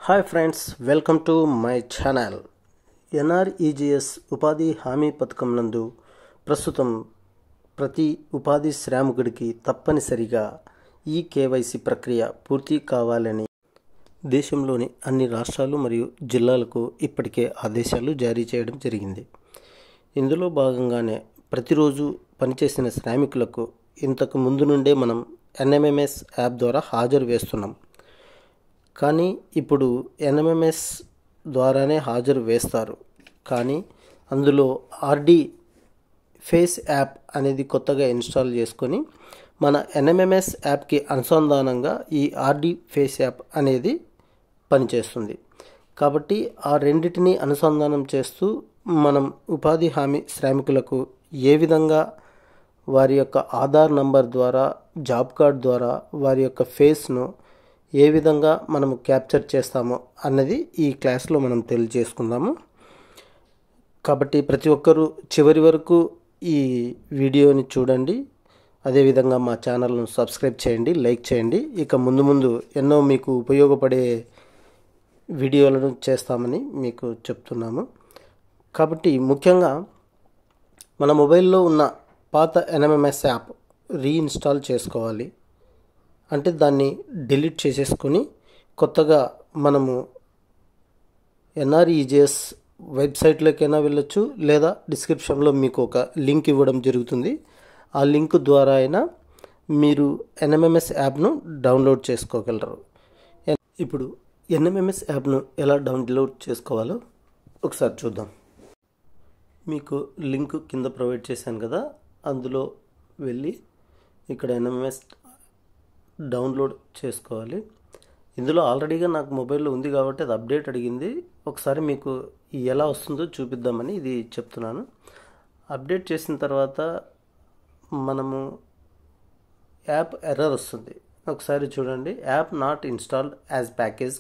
Hi friends, welcome to my channel. NREGS ఉపాధి హామీ పథకం నందు ప్రస్తుతం ప్రతి ఉపాధి శ్రామికుడికి తప్పనిసరిగా ఈ కేవైసీ ప్రక్రియ పూర్తి కావాలని దేశంలోని అన్ని రాష్ట్రాలు మరియు జిల్లాలకు ఇప్పటికే ఆదేశాలు జారీ చేయడం జరిగింది. ఇందులో భాగంగానే ప్రతిరోజు పనిచేసిన శ్రామికులకు ఇంతకు ముందు నుండే మనం ఎన్ఎంఎంఎస్ యాప్ ద్వారా హాజరు వేస్తున్నాం. కానీ ఇప్పుడు ఎన్ఎంఎంఎస్ ద్వారానే హాజరు వేస్తారు. కానీ అందులో ఆర్డీ ఫేస్ యాప్ అనేది కొత్తగా ఇన్స్టాల్ చేసుకొని మన ఎన్ఎంఎంఎస్ యాప్కి అనుసంధానంగా ఈ ఆర్డీ ఫేస్ యాప్ అనేది పనిచేస్తుంది. కాబట్టి ఆ రెండిటిని అనుసంధానం చేస్తూ మనం ఉపాధి హామీ శ్రామికులకు ఏ విధంగా వారి యొక్క ఆధార్ నంబర్ ద్వారా, జాబ్ కార్డ్ ద్వారా వారి యొక్క ఫేస్ను ఏ విధంగా మనము క్యాప్చర్ చేస్తామో అన్నది ఈ క్లాస్లో మనం తెలియజేసుకుందాము. కాబట్టి ప్రతి ఒక్కరూ చివరి వరకు ఈ వీడియోని చూడండి. అదేవిధంగా మా ఛానల్ను సబ్స్క్రైబ్ చేయండి, లైక్ చేయండి. ఇక ముందు ఎన్నో మీకు ఉపయోగపడే వీడియోలను చేస్తామని మీకు చెప్తున్నాము. కాబట్టి ముఖ్యంగా మన మొబైల్లో ఉన్న పాత ఎన్ఎంఎంఎస్ యాప్ రీఇన్స్టాల్ చేసుకోవాలి. అంటే దాన్ని డిలీట్ చేసేసుకొని కొత్తగా మనము ఎన్ఆర్ఈజీఎస్ వెబ్సైట్లోకైనా వెళ్ళొచ్చు, లేదా డిస్క్రిప్షన్లో మీకు ఒక లింక్ ఇవ్వడం జరుగుతుంది. ఆ లింక్ ద్వారా అయినా మీరు ఎన్ఎంఎంఎస్ యాప్ను డౌన్లోడ్ చేసుకోగలరు. ఇప్పుడు ఎన్ఎంఎంఎస్ యాప్ను ఎలా డౌన్లోడ్ చేసుకోవాలో ఒకసారి చూద్దాం. మీకు లింక్ కింద ప్రొవైడ్ చేశాను కదా, అందులో వెళ్ళి ఇక్కడ ఎన్ఎంఎంఎస్ డౌన్లోడ్ చేసుకోవాలి. ఇందులో ఆల్రెడీగా నాకు మొబైల్లో ఉంది కాబట్టి అది అప్డేట్ అడిగింది. ఒకసారి మీకు ఎలా వస్తుందో చూపిద్దామని ఇది చెప్తున్నాను. అప్డేట్ చేసిన తర్వాత మనము యాప్ ఎర్రర్ వస్తుంది. ఒకసారి చూడండి, app not installed as package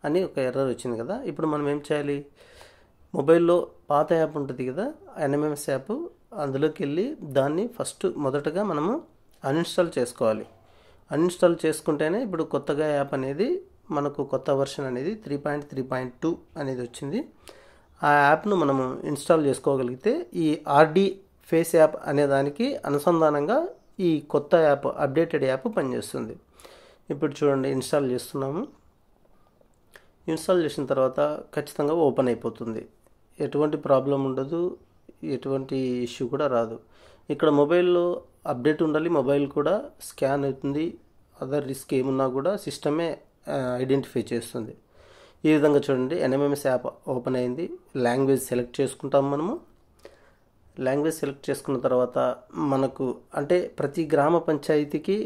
అని ఒక ఎర్రర్ వచ్చింది కదా. ఇప్పుడు మనం ఏం చేయాలి? మొబైల్లో పాత యాప్ ఉంటుంది కదా, ఎన్ఎంఎంఎస్ యాప్, అందులోకి వెళ్ళి దాన్ని మొదటగా మనము అన్ఇన్స్టాల్ చేసుకోవాలి. అన్ఇన్స్టాల్ చేసుకుంటేనే ఇప్పుడు కొత్తగా యాప్ అనేది మనకు కొత్త వర్షన్ అనేది 3.3.2 అనేది వచ్చింది. ఆ యాప్ను మనము ఇన్స్టాల్ చేసుకోగలిగితే ఈ ఆర్డీ ఫేస్ యాప్ అనే దానికి అనుసంధానంగా ఈ కొత్త యాప్, అప్డేటెడ్ యాప్ పనిచేస్తుంది. ఇప్పుడు చూడండి, ఇన్స్టాల్ చేస్తున్నాము. ఇన్స్టాల్ చేసిన తర్వాత ఖచ్చితంగా ఓపెన్ అయిపోతుంది. ఎటువంటి ప్రాబ్లం ఉండదు, ఎటువంటి ఇష్యూ కూడా రాదు. ఇక్కడ మొబైల్లో అప్డేట్ ఉండాలి, మొబైల్ కూడా స్కాన్ అవుతుంది. అదర్ రిస్క్ ఏమున్నా కూడా సిస్టమే ఐడెంటిఫై చేస్తుంది. ఈ విధంగా చూడండి, ఎన్ఎంఎంఎస్ యాప్ ఓపెన్ అయింది. లాంగ్వేజ్ సెలెక్ట్ చేసుకుంటాం మనము. లాంగ్వేజ్ సెలెక్ట్ చేసుకున్న తర్వాత మనకు అంటే ప్రతి గ్రామ పంచాయతీకి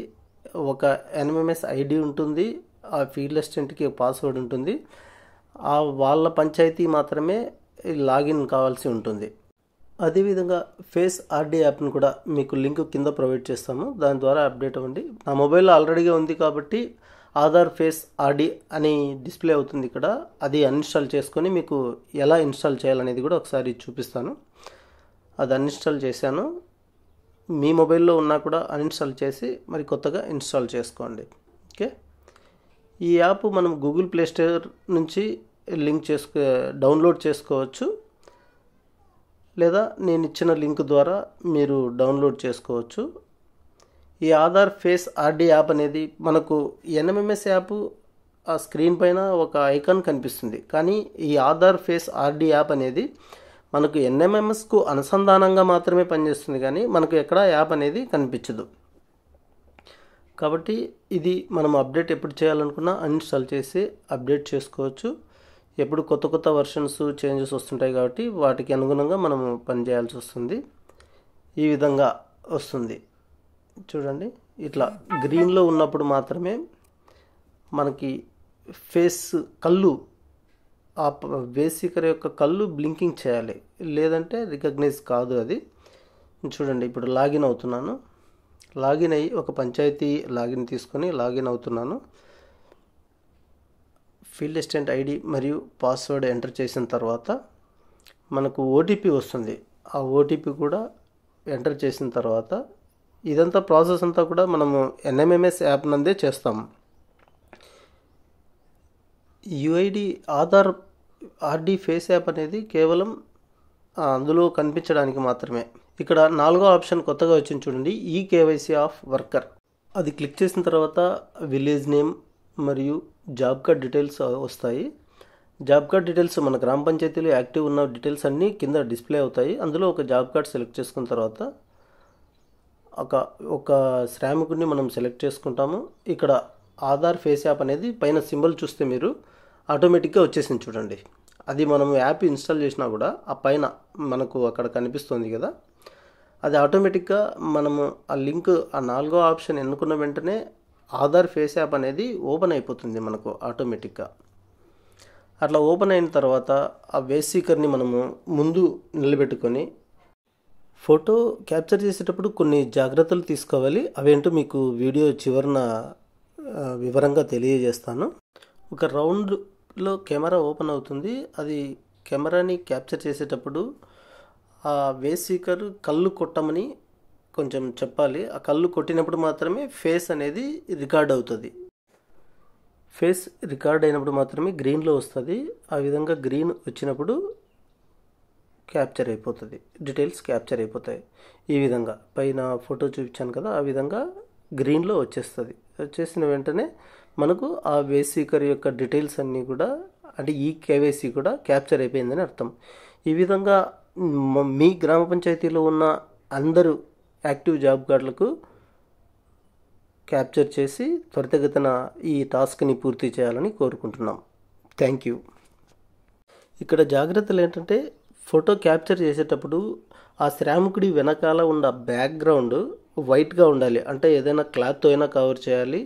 ఒక ఎన్ఎంఎంఎస్ ఐడి ఉంటుంది, ఆ ఫీల్డ్ అసిస్టెంట్కి పాస్వర్డ్ ఉంటుంది. వాళ్ళ పంచాయతీ మాత్రమే లాగిన్ కావాల్సి ఉంటుంది. అదేవిధంగా ఫేస్ ఆర్డీ యాప్ను కూడా మీకు లింక్ కింద ప్రొవైడ్ చేస్తాము, దాని ద్వారా అప్డేట్ అవ్వండి. నా మొబైల్లో ఆల్రెడీగా ఉంది కాబట్టి ఆధార్ ఫేస్ ఆర్డీ అని డిస్ప్లే అవుతుంది ఇక్కడ. అది అన్ఇన్స్టాల్ చేసుకొని మీకు ఎలా ఇన్స్టాల్ చేయాలనేది కూడా ఒకసారి చూపిస్తాను. అది అన్ఇన్స్టాల్ చేశాను. మీ మొబైల్లో ఉన్నా కూడా అన్ఇన్స్టాల్ చేసి మరి కొత్తగా ఇన్స్టాల్ చేసుకోండి. ఓకే, ఈ యాప్ మనం గూగుల్ ప్లే స్టోర్ నుంచి డౌన్లోడ్ చేసుకోవచ్చు, లేదా నేను ఇచ్చిన లింక్ ద్వారా మీరు డౌన్లోడ్ చేసుకోవచ్చు. ఈ ఆధార్ ఫేస్ ఆర్డీ యాప్ అనేది మనకు ఎన్ఎంఎంఎస్ యాప్ ఆ స్క్రీన్ పైన ఒక ఐకాన్ కనిపిస్తుంది. కానీ ఈ ఆధార్ ఫేస్ ఆర్డీ యాప్ అనేది మనకు ఎన్ఎంఎంఎస్కు అనుసంధానంగా మాత్రమే పనిచేస్తుంది, కానీ మనకు ఎక్కడా యాప్ అనేది కనిపించదు. కాబట్టి ఇది మనం అప్డేట్ ఎప్పుడు చేయాలనుకున్నా అన్ఇన్స్టాల్ చేసి అప్డేట్ చేసుకోవచ్చు. ఎప్పుడు కొత్త వర్షన్స్ చేంజెస్ వస్తుంటాయి కాబట్టి వాటికి అనుగుణంగా మనము పనిచేయాల్సి వస్తుంది. ఈ విధంగా వస్తుంది చూడండి. ఇట్లా గ్రీన్లో ఉన్నప్పుడు మాత్రమే మనకి ఫేస్ కళ్ళు, ఆ బేసికర్ యొక్క కళ్ళు బ్లింకింగ్ చేయాలి, లేదంటే రికగ్నైజ్ కాదు అది. చూడండి, ఇప్పుడు లాగిన్ అవుతున్నాను. లాగిన్ అయ్యి ఒక పంచాయతీ లాగిన్ తీసుకొని లాగిన్ అవుతున్నాను. ఫీల్డ్ అసిస్టెంట్ ఐడి మరియు పాస్వర్డ్ ఎంటర్ చేసిన తర్వాత మనకు ఓటీపీ వస్తుంది. ఆ ఓటీపీ కూడా ఎంటర్ చేసిన తర్వాత ఇదంతా ప్రాసెస్ అంతా కూడా మనము ఎన్ఎంఎంఎస్ యాప్ నందే చేస్తాము. UID Aadhaar RD face app అనేది కేవలం అందులో కనిపించడానికి మాత్రమే. ఇక్కడ 4వ ఆప్షన్ కొత్తగా వచ్చింది చూడండి, ఈ కేవైసీ ఆఫ్ వర్కర్. అది క్లిక్ చేసిన తర్వాత విలేజ్ నేమ్ మరియు జాబ్ కార్డ్ డీటెయిల్స్ వస్తాయి. జాబ్ కార్డ్ డీటెయిల్స్ మన గ్రామ పంచాయతీలో యాక్టివ్ ఉన్న డీటెయిల్స్ అన్నీ కింద డిస్ప్లే అవుతాయి. అందులో ఒక జాబ్ కార్డ్ సెలెక్ట్ చేసుకున్న తర్వాత ఒక శ్రామికుడిని మనం సెలెక్ట్ చేసుకుంటాము. ఇక్కడ ఆధార్ ఫేస్ యాప్ అనేది పైన సింబల్ చూస్తే మీరు ఆటోమేటిక్గా వచ్చేసింది చూడండి. అది మనం యాప్ ఇన్స్టాల్ చేసినా కూడా ఆ పైన మనకు అక్కడ కనిపిస్తుంది కదా, అది ఆటోమేటిక్గా మనము ఆ లింక్ ఆ 4వ ఆప్షన్ ఎన్నుకున్న వెంటనే ఆధార్ ఫేస్ యాప్ అనేది ఓపెన్ అయిపోతుంది మనకు ఆటోమేటిక్గా. అట్లా ఓపెన్ అయిన తర్వాత ఆ వేస్ సీకర్ని మనము ముందు నిలబెట్టుకొని ఫోటో క్యాప్చర్ చేసేటప్పుడు కొన్ని జాగ్రత్తలు తీసుకోవాలి. అవేంటో మీకు వీడియో చివరన వివరంగా తెలియజేస్తాను. ఒక రౌండ్లో కెమెరా ఓపెన్ అవుతుంది. అది కెమెరాని క్యాప్చర్ చేసేటప్పుడు ఆ వేస్ సీకర్ కళ్ళు కొట్టమని కొంచెం చెప్పాలి. ఆ కళ్ళు కొట్టినప్పుడు మాత్రమే ఫేస్ అనేది రికార్డ్ అవుతుంది. ఫేస్ రికార్డ్ అయినప్పుడు మాత్రమే గ్రీన్లో వస్తుంది. ఆ విధంగా గ్రీన్ వచ్చినప్పుడు క్యాప్చర్ అయిపోతుంది, డీటెయిల్స్ క్యాప్చర్ అయిపోతాయి. ఈ విధంగా పైన ఫోటో చూపించాను కదా, ఆ విధంగా గ్రీన్లో వచ్చేస్తుంది. వచ్చేసిన వెంటనే మనకు ఆ వేస్ సీకర్ యొక్క డీటెయిల్స్ అన్నీ కూడా, అంటే ఈ కేవైసీ కూడా క్యాప్చర్ అయిపోయిందని అర్థం. ఈ విధంగా మీ గ్రామ పంచాయతీలో ఉన్న అందరూ యాక్టివ్ జాబ్ కార్డులకు క్యాప్చర్ చేసి త్వరితగతిన ఈ టాస్క్ని పూర్తి చేయాలని కోరుకుంటున్నాం. Thank you. ఇక్కడ జాగ్రత్తలు ఏంటంటే, ఫోటో క్యాప్చర్ చేసేటప్పుడు ఆ శ్రామికుడి వెనకాల ఉన్న బ్యాక్గ్రౌండ్ వైట్గా ఉండాలి. అంటే ఏదైనా క్లాత్తో అయినా కవర్ చేయాలి,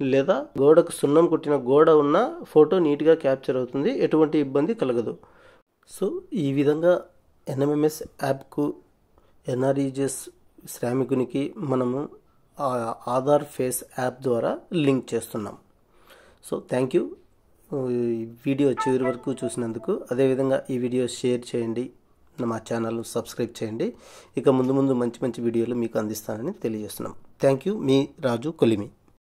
లేదా గోడకు సున్నం కొట్టిన గోడ ఉన్న ఫోటో నీట్గా క్యాప్చర్ అవుతుంది, ఎటువంటి ఇబ్బంది కలగదు. సో ఈ విధంగా ఎన్ఎంఎంఎస్ యాప్కు ఎన్ఆర్ఈజీఎస్ శ్రామికునికి మనము ఆధార్ ఫేస్ యాప్ ద్వారా లింక్ చేస్తున్నాం. సో థ్యాంక్ యూ వీడియో చివరి వరకు చూసినందుకు. అదేవిధంగా ఈ వీడియో షేర్ చేయండి, మా ఛానల్ సబ్స్క్రైబ్ చేయండి. ఇక ముందు మంచి వీడియోలు మీకు అందిస్తానని తెలియజేస్తున్నాం. Thank you. మీ రాజు కొలిమి.